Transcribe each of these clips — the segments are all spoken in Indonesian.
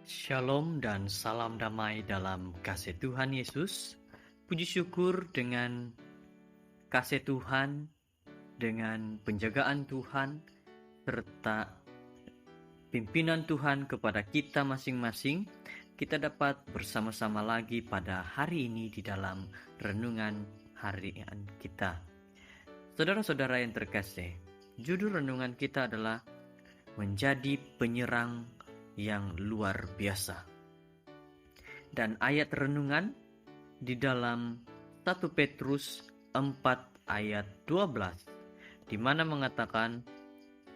Shalom dan salam damai dalam kasih Tuhan Yesus. Puji syukur dengan kasih Tuhan, dengan penjagaan Tuhan, serta pimpinan Tuhan kepada kita masing-masing. Kita dapat bersama-sama lagi pada hari ini di dalam renungan harian kita. Saudara-saudara yang terkasih, judul renungan kita adalah Menjadi Penyerang yang Luar Biasa. Dan ayat renungan di dalam 1 Petrus 4 ayat 12, di mana mengatakan,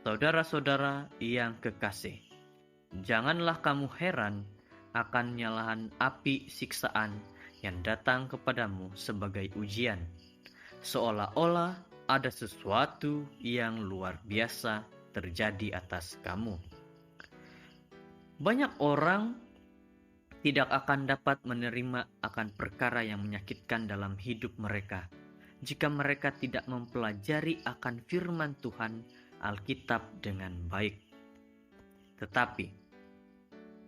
saudara-saudara yang kekasih, janganlah kamu heran akan nyalahan api siksaan yang datang kepadamu sebagai ujian, seolah-olah ada sesuatu yang luar biasa terjadi atas kamu. Banyak orang tidak akan dapat menerima akan perkara yang menyakitkan dalam hidup mereka jika mereka tidak mempelajari akan firman Tuhan Alkitab dengan baik. Tetapi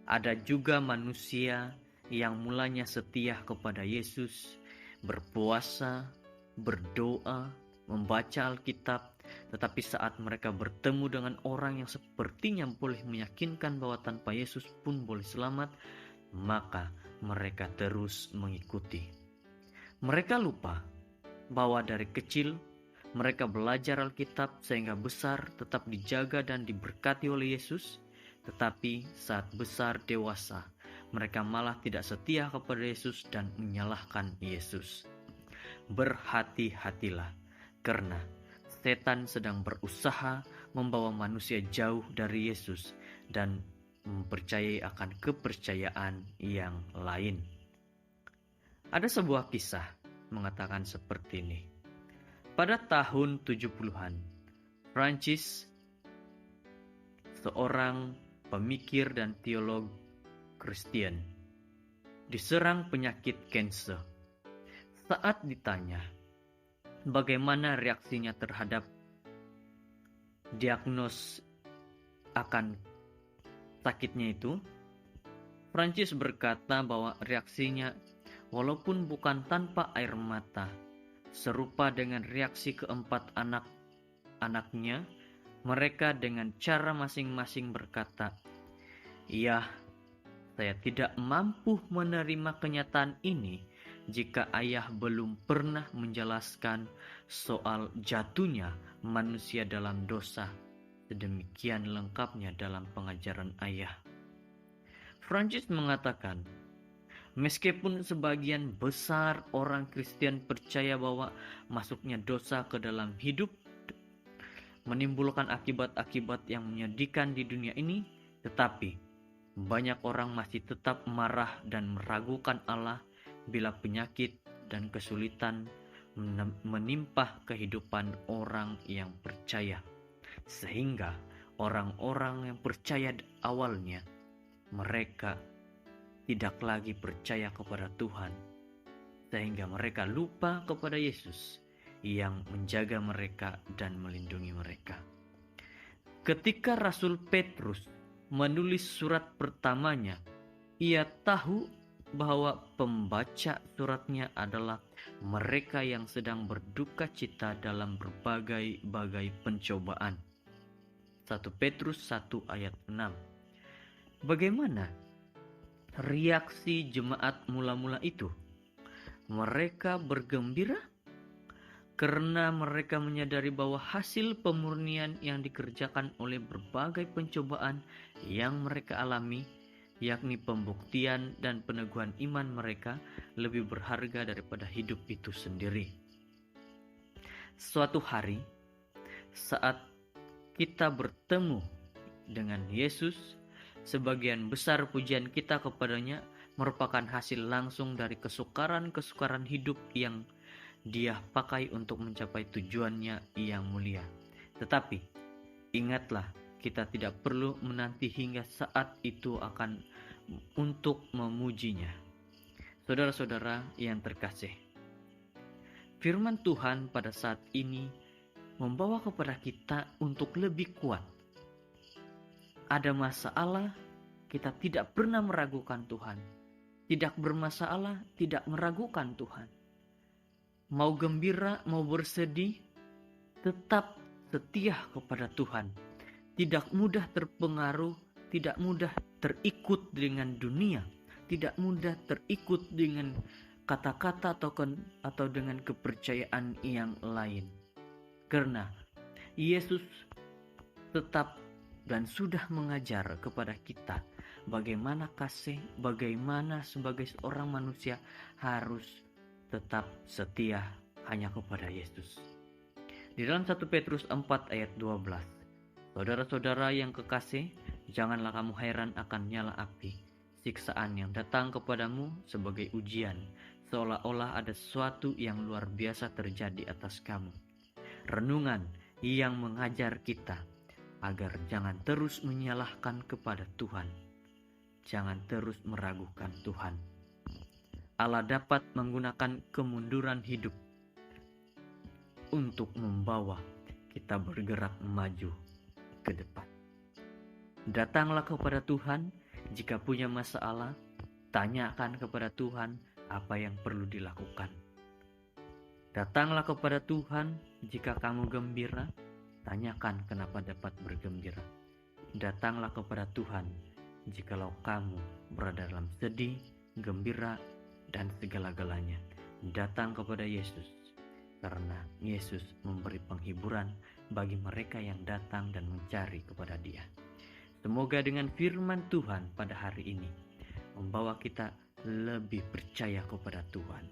ada juga manusia yang mulanya setia kepada Yesus, berpuasa, berdoa, membaca Alkitab, tetapi saat mereka bertemu dengan orang yang sepertinya boleh meyakinkan bahwa tanpa Yesus pun boleh selamat, maka mereka terus mengikuti. Mereka lupa bahwa dari kecil mereka belajar Alkitab sehingga besar tetap dijaga dan diberkati oleh Yesus, tetapi saat besar dewasa mereka malah tidak setia kepada Yesus dan menyalahkan Yesus. Berhati-hatilah, karena setan sedang berusaha membawa manusia jauh dari Yesus dan mempercayai akan kepercayaan yang lain. Ada sebuah kisah mengatakan seperti ini. Pada tahun 70-an, Prancis, seorang pemikir dan teolog Kristen, diserang penyakit kanker. Saat ditanya bagaimana reaksinya terhadap diagnos akan sakitnya itu, Prancis berkata bahwa reaksinya walaupun bukan tanpa air mata, serupa dengan reaksi keempat anak-anaknya. Mereka dengan cara masing-masing berkata, "Ya, saya tidak mampu menerima kenyataan ini jika ayah belum pernah menjelaskan soal jatuhnya manusia dalam dosa sedemikian lengkapnya dalam pengajaran ayah." Prancis mengatakan, meskipun sebagian besar orang Kristen percaya bahwa masuknya dosa ke dalam hidup menimbulkan akibat-akibat yang menyedihkan di dunia ini, tetapi banyak orang masih tetap marah dan meragukan Allah bila penyakit dan kesulitan menimpa kehidupan orang yang percaya. Sehingga orang-orang yang percaya awalnya, mereka tidak lagi percaya kepada Tuhan, sehingga mereka lupa kepada Yesus yang menjaga mereka dan melindungi mereka. Ketika Rasul Petrus menulis surat pertamanya, ia tahu bahwa pembaca suratnya adalah mereka yang sedang berduka cita dalam berbagai-bagai pencobaan. 1 Petrus 1 ayat 6. Bagaimana reaksi jemaat mula-mula itu? Mereka bergembira karena mereka menyadari bahwa hasil pemurnian yang dikerjakan oleh berbagai pencobaan yang mereka alami, yakni pembuktian dan peneguhan iman mereka, lebih berharga daripada hidup itu sendiri. Suatu hari, saat kita bertemu dengan Yesus, sebagian besar pujian kita kepadanya merupakan hasil langsung dari kesukaran-kesukaran hidup yang Dia pakai untuk mencapai tujuannya yang mulia. Tetapi ingatlah, kita tidak perlu menanti hingga saat itu akan untuk memujinya. Saudara-saudara yang terkasih, firman Tuhan pada saat ini membawa kepada kita untuk lebih kuat. Ada masalah, kita tidak pernah meragukan Tuhan. Tidak bermasalah, tidak meragukan Tuhan. Mau gembira, mau bersedih, tetap setia kepada Tuhan. Tidak mudah terpengaruh, tidak mudah terikut dengan dunia, tidak mudah terikut dengan kata-kata atau dengan kepercayaan yang lain. Karena Yesus tetap dan sudah mengajar kepada kita bagaimana kasih, bagaimana sebagai seorang manusia harus tetap setia hanya kepada Yesus. Di dalam 1 Petrus 4 ayat 12, saudara-saudara yang kekasih, janganlah kamu heran akan nyala api, siksaan yang datang kepadamu sebagai ujian, seolah-olah ada sesuatu yang luar biasa terjadi atas kamu. Renungan yang mengajar kita agar jangan terus menyalahkan kepada Tuhan. Jangan terus meragukan Tuhan. Allah dapat menggunakan kemunduran hidup untuk membawa kita bergerak maju ke depan. Datanglah kepada Tuhan jika punya masalah, tanyakan kepada Tuhan apa yang perlu dilakukan. Datanglah kepada Tuhan jika kamu gembira, tanyakan kenapa dapat bergembira. Datanglah kepada Tuhan jikalau kamu berada dalam sedih, gembira, dan segala-galanya. Datang kepada Yesus, karena Yesus memberi penghiburan bagi mereka yang datang dan mencari kepada Dia. Semoga dengan firman Tuhan pada hari ini membawa kita lebih percaya kepada Tuhan.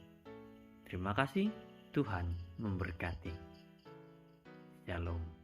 Terima kasih, Tuhan memberkati. Shalom.